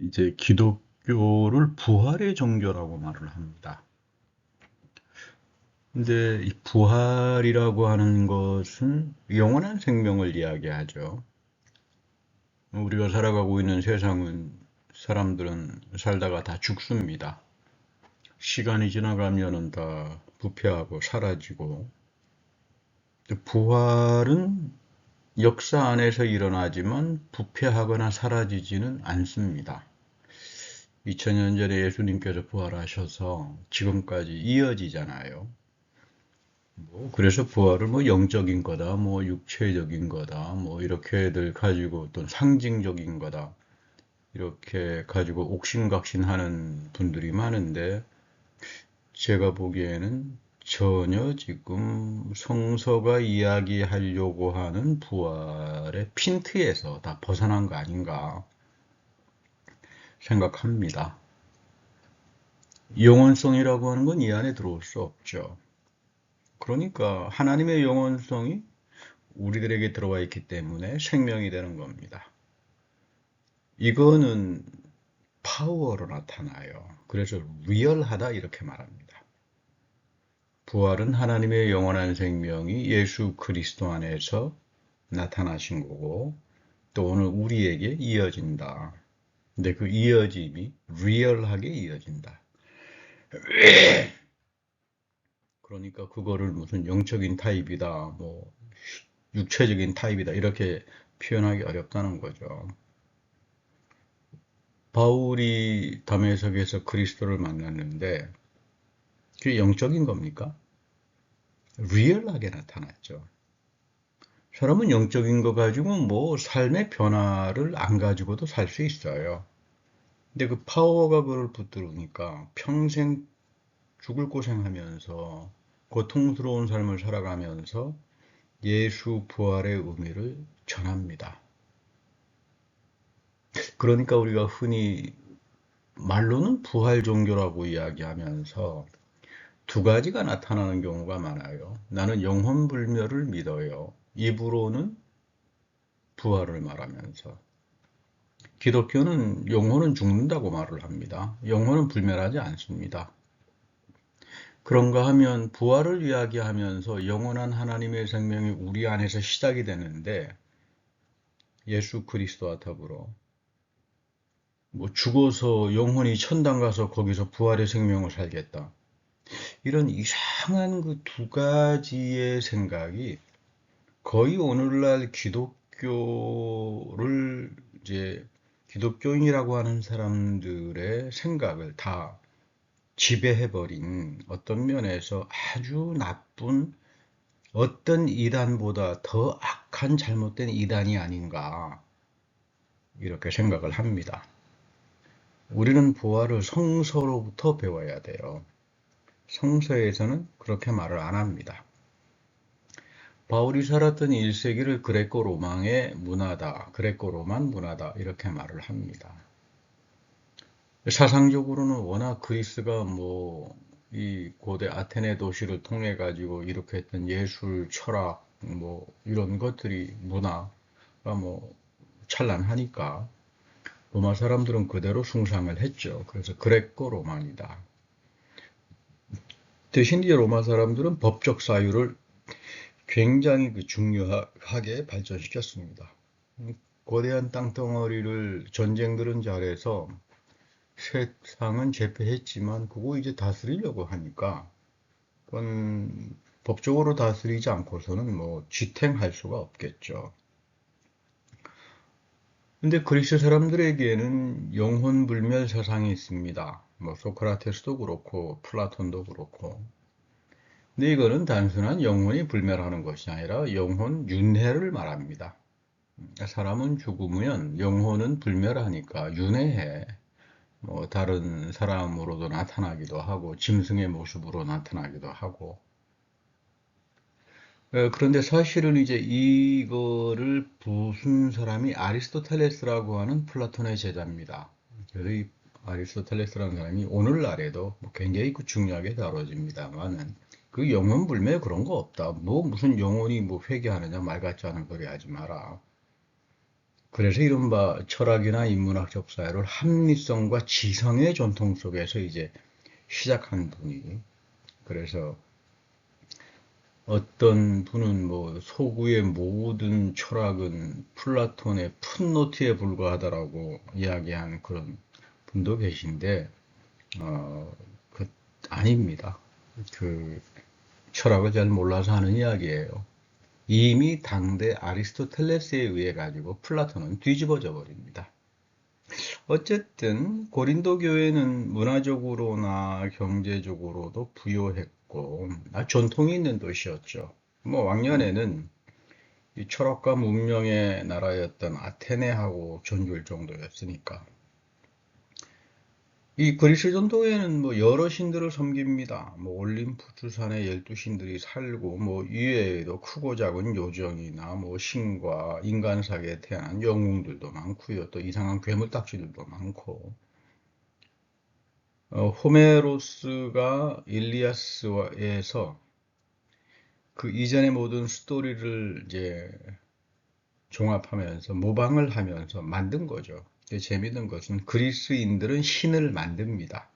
이제 기독교를 부활의 종교라고 말을 합니다. 근데 이 부활이라고 하는 것은 영원한 생명을 이야기하죠. 우리가 살아가고 있는 세상은 사람들은 살다가 다 죽습니다. 시간이 지나가면은 다 부패하고 사라지고, 부활은 역사 안에서 일어나지만 부패하거나 사라지지는 않습니다. 2000년 전에 예수님께서 부활하셔서 지금까지 이어지잖아요. 그래서 부활을 뭐 영적인 거다, 뭐 육체적인 거다, 뭐 이렇게들 가지고 또 상징적인 거다, 이렇게 가지고 옥신각신하는 분들이 많은데, 제가 보기에는 전혀 지금 성서가 이야기하려고 하는 부활의 핀트에서 다 벗어난 거 아닌가 생각합니다. 영원성이라고 하는 건 이 안에 들어올 수 없죠. 그러니까 하나님의 영원성이 우리들에게 들어와 있기 때문에 생명이 되는 겁니다. 이거는 파워로 나타나요. 그래서 리얼하다 이렇게 말합니다. 부활은 하나님의 영원한 생명이 예수 그리스도 안에서 나타나신 거고, 또 오늘 우리에게 이어진다. 근데 그 이어짐이 리얼하게 이어진다. 그러니까 그거를 무슨 영적인 타입이다, 뭐 육체적인 타입이다 이렇게 표현하기 어렵다는 거죠. 바울이 다메섹에서 그리스도를 만났는데 그게 영적인 겁니까? 리얼하게 나타났죠. 사람은 영적인 거 가지고 뭐 삶의 변화를 안 가지고도 살 수 있어요. 근데 그 파워가 그걸 붙들으니까 평생 죽을 고생하면서 고통스러운 삶을 살아가면서 예수 부활의 의미를 전합니다. 그러니까 우리가 흔히 말로는 부활 종교라고 이야기하면서 두 가지가 나타나는 경우가 많아요. 나는 영혼 불멸을 믿어요. 입으로는 부활을 말하면서. 기독교는 영혼은 죽는다고 말을 합니다. 영혼은 불멸하지 않습니다. 그런가 하면 부활을 이야기하면서 영원한 하나님의 생명이 우리 안에서 시작이 되는데 예수 그리스도와 더불어 뭐 죽어서 영혼이 천당 가서 거기서 부활의 생명을 살겠다. 이런 이상한 그 두 가지의 생각이 거의 오늘날 기독교를 이제 기독교인이라고 하는 사람들의 생각을 다 지배해버린 어떤 면에서 아주 나쁜 어떤 이단보다 더 악한 잘못된 이단이 아닌가 이렇게 생각을 합니다. 우리는 부활을 성서로부터 배워야 돼요. 성서에서는 그렇게 말을 안 합니다. 바울이 살았던 1세기를 그레코 로망의 문화다, 그레코 로만 문화다 이렇게 말을 합니다. 사상적으로는 워낙 그리스가 뭐 이 고대 아테네 도시를 통해 가지고 이렇게 했던 예술, 철학 뭐 이런 것들이 문화가 뭐 찬란하니까 로마 사람들은 그대로 숭상을 했죠. 그래서 그레코 로만이다. 대신 이제 로마 사람들은 법적 사유를 굉장히 중요하게 발전시켰습니다. 거대한 땅덩어리를 전쟁들은 잘해서 세상은 제패했지만 그거 이제 다스리려고 하니까 그건 법적으로 다스리지 않고서는 뭐 지탱할 수가 없겠죠. 근데 그리스 사람들에게는 영혼 불멸 사상이 있습니다. 뭐 소크라테스도 그렇고 플라톤도 그렇고. 근데 이거는 단순한 영혼이 불멸하는 것이 아니라 영혼 윤회를 말합니다. 사람은 죽으면 영혼은 불멸하니까 윤회해. 뭐 다른 사람으로도 나타나기도 하고 짐승의 모습으로 나타나기도 하고 그런데 사실은 이제 이거를 부순 사람이 아리스토텔레스라고 하는 플라톤의 제자입니다. 그래서 이 아리스토텔레스라는 사람이 오늘날에도 뭐 굉장히 중요하게 다뤄집니다만은 그 영혼 불매 그런 거 없다. 뭐 무슨 영혼이 뭐 회개하느냐 말 같지 않은 소리 하지 마라. 그래서 이른바 철학이나 인문학적 사회를 합리성과 지성의 전통 속에서 이제 시작한 분이, 그래서 어떤 분은 뭐 서구의 모든 철학은 플라톤의 풋노트에 불과하다라고 이야기한 그런 분도 계신데, 어, 그, 아닙니다. 그 철학을 잘 몰라서 하는 이야기예요. 이미 당대 아리스토텔레스에 의해 가지고 플라톤은 뒤집어져 버립니다. 어쨌든 고린도 교회는 문화적으로나 경제적으로도 부유했고 전통이 있는 도시였죠. 뭐 왕년에는 이 철학과 문명의 나라였던 아테네하고 전교일 정도였으니까. 이 그리스 전통에는 뭐 여러 신들을 섬깁니다. 뭐 올림푸스 산에 12신들이 살고 뭐 이외에도 크고 작은 요정이나 뭐 신과 인간사계에 태어난 영웅들도 많고요. 또 이상한 괴물딱지들도 많고. 호메로스가 일리아스에서 그 이전의 모든 스토리를 이제 종합하면서 모방을 하면서 만든 거죠. 재미있는 것은 그리스인들은 신을 만듭니다.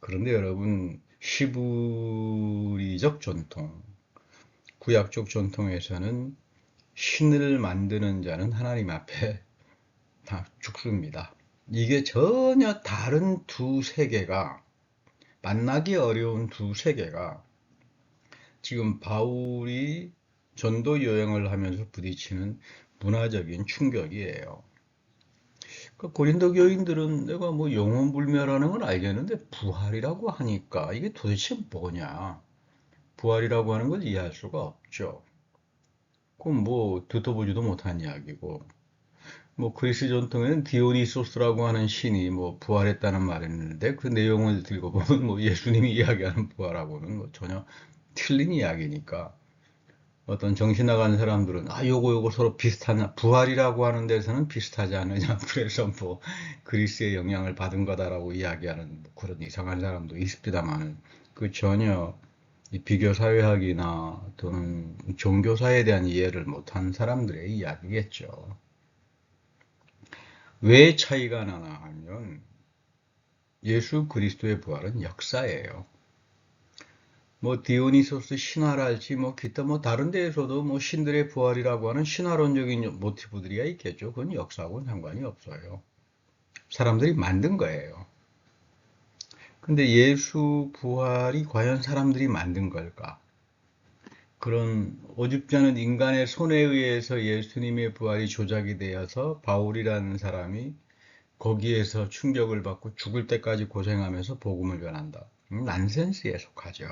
그런데 여러분, 히브리적 전통, 구약적 전통에서는 신을 만드는 자는 하나님 앞에 다 죽습니다. 이게 전혀 다른 두 세계가, 만나기 어려운 두 세계가 지금 바울이 전도 여행을 하면서 부딪히는 문화적인 충격이에요. 그 고린도 교인들은 내가 뭐 영혼불멸하는 건 알겠는데 부활이라고 하니까 이게 도대체 뭐냐? 부활이라고 하는 걸 이해할 수가 없죠. 그럼 뭐 듣도 보지도 못한 이야기고, 뭐 그리스 전통에는 디오니소스라고 하는 신이 뭐 부활했다는 말이 있는데 그 내용을 들고 보면 뭐 예수님이 이야기하는 부활하고는 뭐 전혀 틀린 이야기니까 어떤 정신 나간 사람들은 요거 서로 비슷하냐, 부활이라고 하는 데서는 비슷하지 않느냐, 그래서 뭐 그리스의 영향을 받은 거다라고 이야기하는 뭐 그런 이상한 사람도 있습니다만 그 전혀 이 비교 사회학이나 또는 종교사에 대한 이해를 못한 사람들의 이야기겠죠. 왜 차이가 나나 하면 예수 그리스도의 부활은 역사예요. 뭐 디오니소스 신화랄지 뭐 기타 뭐 다른 데에서도 뭐 신들의 부활이라고 하는 신화론적인 모티브들이 있겠죠. 그건 역사하고는 상관이 없어요. 사람들이 만든 거예요. 근데 예수 부활이 과연 사람들이 만든 걸까? 그런 오죽지 않은 인간의 손에 의해서 예수님의 부활이 조작이 되어서 바울이라는 사람이 거기에서 충격을 받고 죽을 때까지 고생하면서 복음을 전한다. 난센스에 속하죠.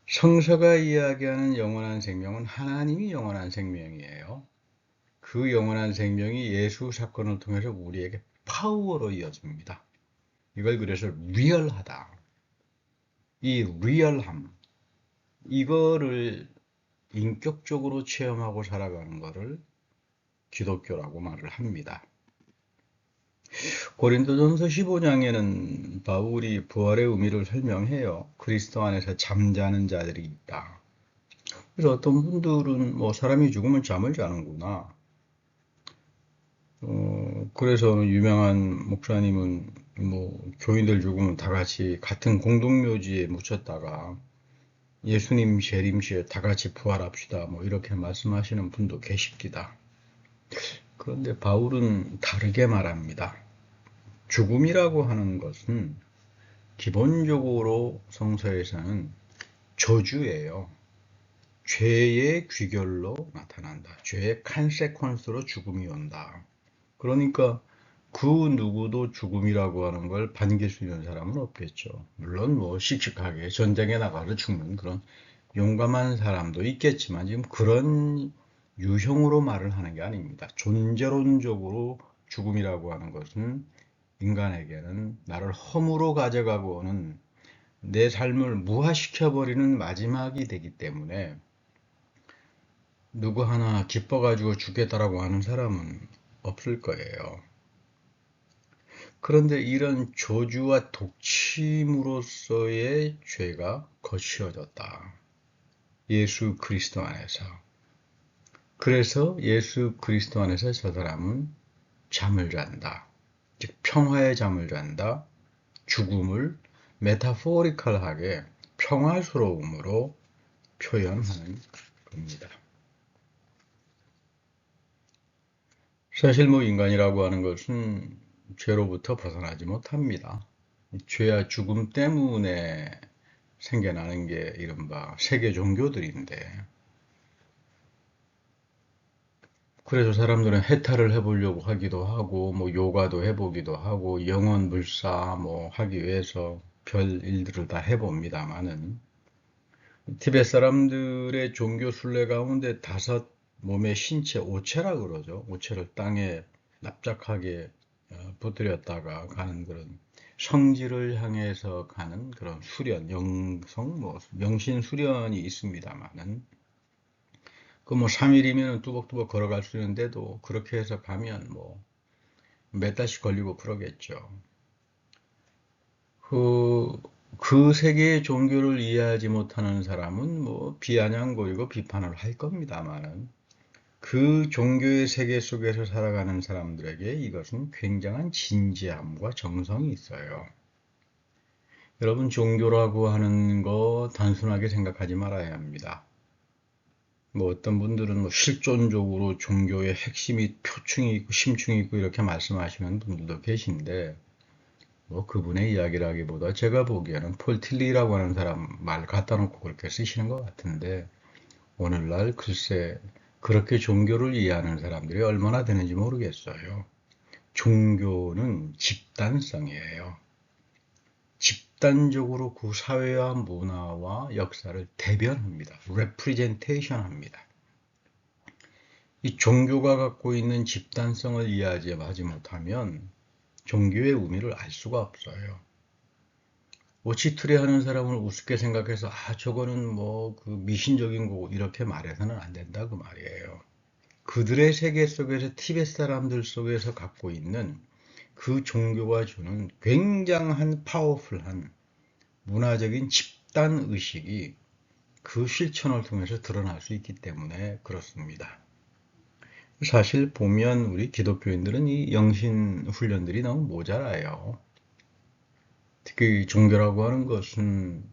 성서가 이야기하는 영원한 생명은 하나님이 영원한 생명이에요. 그 영원한 생명이 예수 사건을 통해서 우리에게 파워로 이어집니다. 이걸 그래서 리얼하다. 이 리얼함, 이거를 인격적으로 체험하고 살아가는 것을 기독교라고 말을 합니다. 고린도전서 15장에는 바울이 부활의 의미를 설명해요. 그리스도 안에서 잠자는 자들이 있다. 그래서 어떤 분들은 뭐 사람이 죽으면 잠을 자는구나. 그래서 유명한 목사님은 뭐 교인들 죽으면 다 같이 같은 공동묘지에 묻혔다가 예수님 재림시에 다 같이 부활합시다. 뭐 이렇게 말씀하시는 분도 계십니다. 그런데 바울은 다르게 말합니다. 죽음이라고 하는 것은 기본적으로 성서에서는 저주예요. 죄의 귀결로 나타난다. 죄의 컨세퀀스로 죽음이 온다. 그러니까 그 누구도 죽음이라고 하는 걸 반길 수 있는 사람은 없겠죠. 물론 뭐 씩씩하게 전쟁에 나가서 죽는 그런 용감한 사람도 있겠지만 지금 그런 유형으로 말을 하는 게 아닙니다. 존재론적으로 죽음이라고 하는 것은 인간에게는 나를 허무로 가져가고 오는 내 삶을 무화시켜버리는 마지막이 되기 때문에 누구 하나 기뻐가지고 죽겠다라고 하는 사람은 없을 거예요. 그런데 이런 저주와 독침으로서의 죄가 거치어졌다. 예수 그리스도 안에서. 그래서 예수 그리스도 안에서 저 사람은 잠을 잔다. 즉 평화의 잠을 잔다. 죽음을 메타포리컬하게 평화스러움으로 표현하는 겁니다. 사실 인간이라고 하는 것은 죄로부터 벗어나지 못합니다. 죄와 죽음 때문에 생겨나는 게 이른바 세계 종교들인데, 그래서 사람들은 해탈을 해보려고 하기도 하고, 요가도 해보기도 하고, 영혼 불사 하기 위해서 별 일들을 다 해봅니다만은, 티베트 사람들의 종교 순례 가운데 다섯 몸의 신체, 오체라 그러죠. 오체를 땅에 납작하게 부드렸다가 가는 그런 성지를 향해서 가는 그런 수련, 영신 수련이 있습니다만은, 3일이면 뚜벅뚜벅 걸어갈 수 있는데도 그렇게 해서 가면 몇 달씩 걸리고 그러겠죠. 그 세계의 종교를 이해하지 못하는 사람은 비아냥거리고 비판을 할 겁니다만은, 그 종교의 세계 속에서 살아가는 사람들에게 이것은 굉장한 진지함과 정성이 있어요. 여러분, 종교라고 하는 거 단순하게 생각하지 말아야 합니다. 어떤 분들은 실존적으로 종교의 핵심이 표층이 있고 심층이 있고 이렇게 말씀하시는 분들도 계신데, 그분의 이야기라기보다 제가 보기에는 폴 틸리라고 하는 사람 말 갖다 놓고 그렇게 쓰시는 것 같은데, 오늘날 글쎄 그렇게 종교를 이해하는 사람들이 얼마나 되는지 모르겠어요. 종교는 집단성이에요. 집단적으로 그 사회와 문화와 역사를 대변합니다. representation 합니다. 이 종교가 갖고 있는 집단성을 이해하지 못하면 종교의 의미를 알 수가 없어요. 오치투리 하는 사람을 우습게 생각해서 저거는 그 미신적인 거고 이렇게 말해서는 안 된다 그 말이에요. 그들의 세계 속에서 티베트 사람들 속에서 갖고 있는 그 종교가 주는 굉장한 파워풀한 문화적인 집단 의식이 그 실천을 통해서 드러날 수 있기 때문에 그렇습니다. 사실 보면 우리 기독교인들은 이 영신 훈련들이 너무 모자라요. 특히 종교라고 하는 것은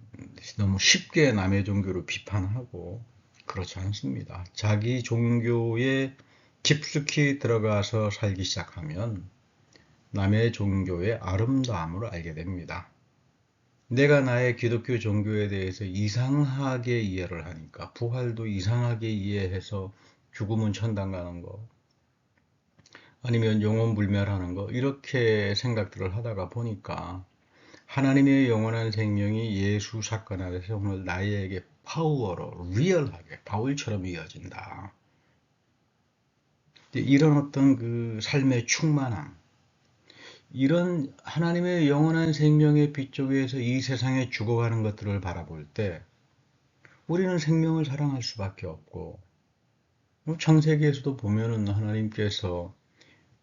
너무 쉽게 남의 종교를 비판하고 그렇지 않습니다. 자기 종교에 깊숙이 들어가서 살기 시작하면 남의 종교의 아름다움을 알게 됩니다. 내가 나의 기독교 종교에 대해서 이상하게 이해를 하니까, 부활도 이상하게 이해해서 죽으면 천당 가는 거, 아니면 영혼 불멸하는 거, 이렇게 생각들을 하다가 보니까 하나님의 영원한 생명이 예수 사건 안에서 오늘 나에게 파워로, 리얼하게, 바울처럼 이어진다. 이런 어떤 그 삶의 충만함, 이런 하나님의 영원한 생명의 빛 속에서 이 세상에 죽어가는 것들을 바라볼 때 우리는 생명을 사랑할 수밖에 없고, 창세기에서도 보면은 하나님께서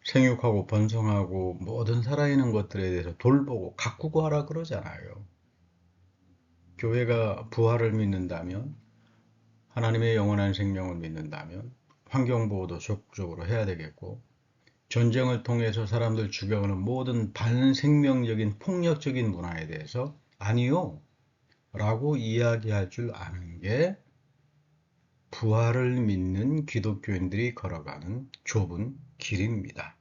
생육하고 번성하고 모든 살아있는 것들에 대해서 돌보고 가꾸고 하라 그러잖아요. 교회가 부활을 믿는다면, 하나님의 영원한 생명을 믿는다면 환경보호도 적극적으로 해야 되겠고, 전쟁을 통해서 사람들 죽여가는 모든 반생명적인 폭력적인 문화에 대해서 아니요 라고 이야기할 줄 아는 게 부활을 믿는 기독교인들이 걸어가는 좁은 길입니다.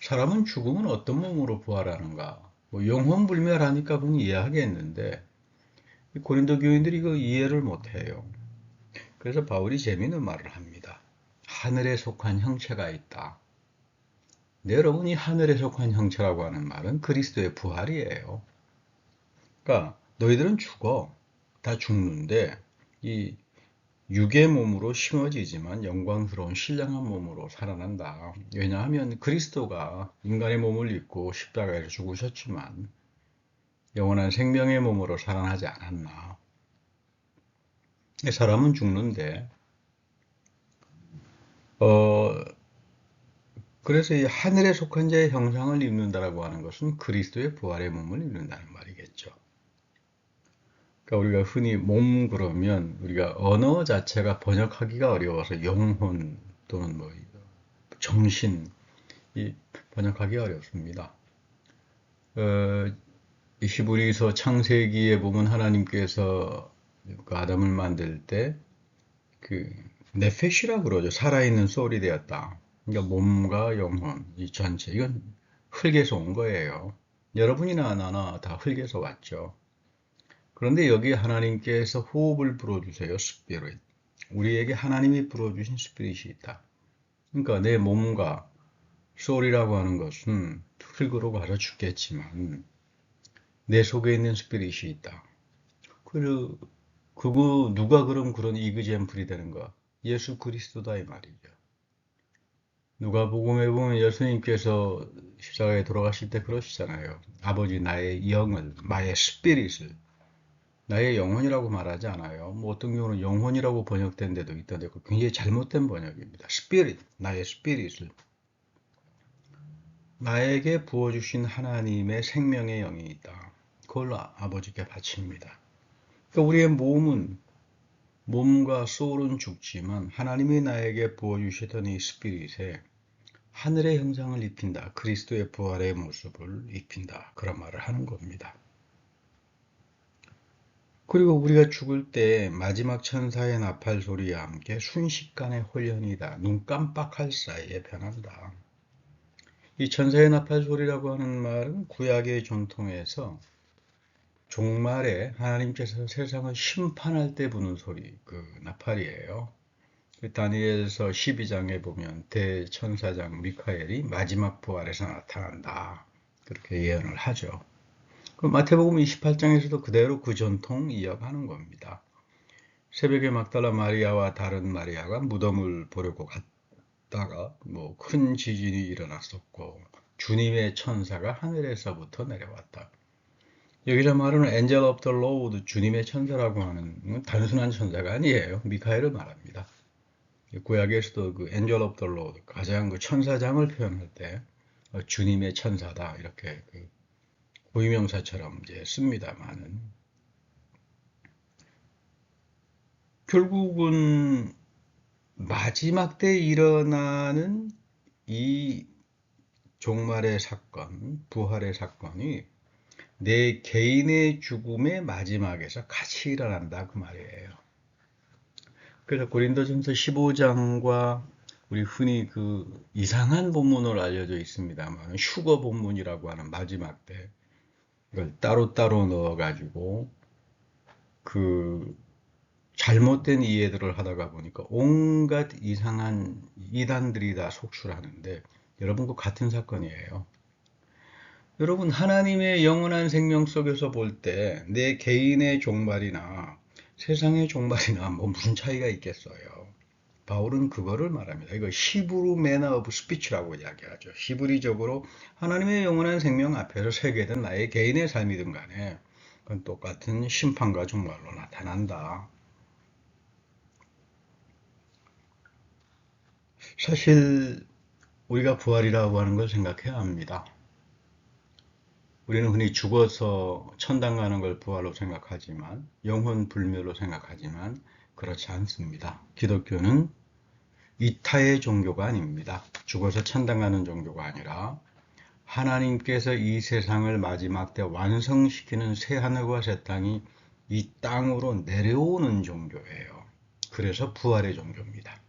사람은 죽으면 어떤 몸으로 부활하는가? 영혼 불멸하니까 그건 이해하겠는데 고린도 교인들이 그 이해를 못해요. 그래서 바울이 재미있는 말을 합니다. 하늘에 속한 형체가 있다. 네, 여러분, 이 하늘에 속한 형체라고 하는 말은 그리스도의 부활이에요. 그러니까 너희들은 죽어. 다 죽는데 이 육의 몸으로 심어지지만 영광스러운 신령한 몸으로 살아난다. 왜냐하면 그리스도가 인간의 몸을 입고 십자가에서 죽으셨지만 영원한 생명의 몸으로 살아나지 않았나. 사람은 죽는데 그래서 이 하늘에 속한 자의 형상을 입는다라고 하는 것은 그리스도의 부활의 몸을 입는다는 말이겠죠. 그러니까 우리가 흔히 몸 그러면 우리가 언어 자체가 번역하기가 어려워서 영혼 또는 뭐 정신 이 번역하기 어렵습니다. 이 히브리서 창세기에 보면 하나님께서 그 아담을 만들 때 그 네페시라 그러죠. 살아있는 소울이 되었다. 그러니까 몸과 영혼 이 전체 이건 흙에서 온 거예요. 여러분이나 나나 다 흙에서 왔죠. 그런데 여기 하나님께서 호흡을 불어주세요. 스피릿. 우리에게 하나님이 불어주신 스피릿이 있다. 그러니까 내 몸과 소울이라고 하는 것은 흙으로 가서 죽겠지만 내 속에 있는 스피릿이 있다. 그거 누가 그럼 그런 이그젠플이 되는 거야? 예수 그리스도다 이 말이죠. 누가복음에 보면 예수님께서 십자가에 돌아가실 때 그러시잖아요. 아버지 나의 영을, 나의 스피릿을, 나의 영혼이라고 말하지 않아요. 뭐 어떤 경우는 영혼이라고 번역된 데도 있던데 그 굉장히 잘못된 번역입니다. 스피릿, 나의 스피릿을 나에게 부어주신 하나님의 생명의 영이 있다. 그걸 아버지께 바칩니다. 그러니까 우리의 몸과 소울은 죽지만 하나님이 나에게 부어주시던 이 스피릿에 하늘의 형상을 입힌다. 그리스도의 부활의 모습을 입힌다. 그런 말을 하는 겁니다. 그리고 우리가 죽을 때 마지막 천사의 나팔 소리와 함께 순식간에 홀연이다. 눈 깜빡할 사이에 변한다. 이 천사의 나팔 소리라고 하는 말은 구약의 전통에서 종말에 하나님께서 세상을 심판할 때 부는 소리, 그 나팔이에요. 다니엘서 12장에 보면 대천사장 미카엘이 마지막 부활에서 나타난다. 그렇게 예언을 하죠. 마태복음 28장에서도 그대로 그 전통 이어가는 겁니다. 새벽에 막달라 마리아와 다른 마리아가 무덤을 보려고 갔다가 뭐 큰 지진이 일어났었고 주님의 천사가 하늘에서부터 내려왔다. 여기서 말하는 엔젤 오브 더 로드, 주님의 천사라고 하는 단순한 천사가 아니에요. 미카엘을 말합니다. 구약에서도 그 엔젤 오브 더 로드, 가장 그 천사장을 표현할 때 주님의 천사다 이렇게 그 고유명사처럼 이제 씁니다만은 결국은 마지막 때 일어나는 이 종말의 사건, 부활의 사건이 내 개인의 죽음의 마지막에서 같이 일어난다 그 말이에요. 그래서 고린도전서 15장과 우리 흔히 그 이상한 본문으로 알려져 있습니다만 휴거 본문이라고 하는 마지막 때 이걸 따로따로 넣어가지고 그 잘못된 이해들을 하다가 보니까 온갖 이상한 이단들이 다 속출하는데 여러분 그 같은 사건이에요. 여러분 하나님의 영원한 생명 속에서 볼 때 내 개인의 종말이나 세상의 종말이나 뭐 무슨 차이가 있겠어요. 바울은 그거를 말합니다. 이거 히브루 매너 오브 스피치라고 이야기하죠. 히브리적으로 하나님의 영원한 생명 앞에서 세계든 나의 개인의 삶이든 간에 그건 똑같은 심판과 종말로 나타난다. 사실 우리가 부활이라고 하는 걸 생각해야 합니다. 우리는 흔히 죽어서 천당 가는 걸 부활로 생각하지만 영혼 불멸로 생각하지만 그렇지 않습니다. 기독교는 이타의 종교가 아닙니다. 죽어서 천당 가는 종교가 아니라 하나님께서 이 세상을 마지막 때 완성시키는 새 하늘과 새 땅이 이 땅으로 내려오는 종교예요. 그래서 부활의 종교입니다.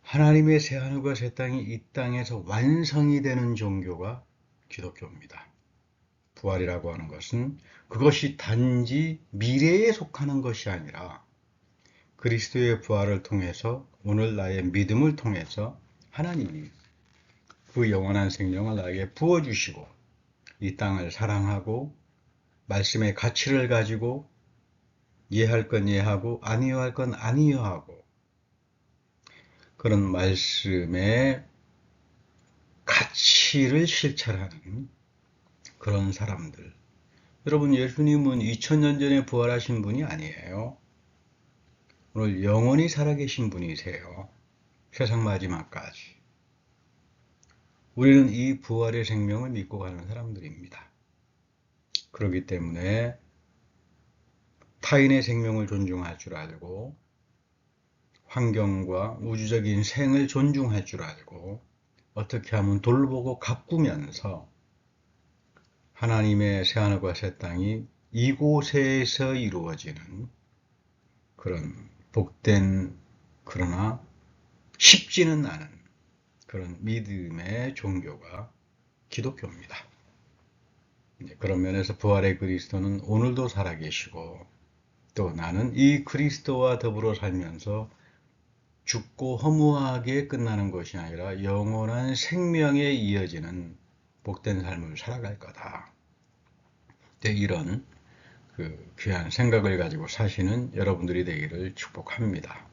하나님의 새 하늘과 새 땅이 이 땅에서 완성이 되는 종교가 기독교입니다. 부활이라고 하는 것은 그것이 단지 미래에 속하는 것이 아니라 그리스도의 부활을 통해서 오늘 나의 믿음을 통해서 하나님이 그 영원한 생명을 나에게 부어주시고 이 땅을 사랑하고 말씀의 가치를 가지고 이해할 건 이해하고 아니해할 건 아니해하고 그런 말씀의 가치를 실천하는 그런 사람들. 여러분 예수님은 2000년 전에 부활하신 분이 아니에요. 오늘 영원히 살아계신 분이세요. 세상 마지막까지. 우리는 이 부활의 생명을 믿고 가는 사람들입니다. 그렇기 때문에 타인의 생명을 존중할 줄 알고 환경과 우주적인 생을 존중할 줄 알고 어떻게 하면 돌보고 가꾸면서 하나님의 새하늘과 새 땅이 이곳에서 이루어지는 그런 복된 그러나 쉽지는 않은 그런 믿음의 종교가 기독교입니다. 그런 면에서 부활의 그리스도는 오늘도 살아계시고 또 나는 이 그리스도와 더불어 살면서 죽고 허무하게 끝나는 것이 아니라 영원한 생명에 이어지는 복된 삶을 살아갈 거다. 이런 그 귀한 생각을 가지고 사시는 여러분들이 되기를 축복합니다.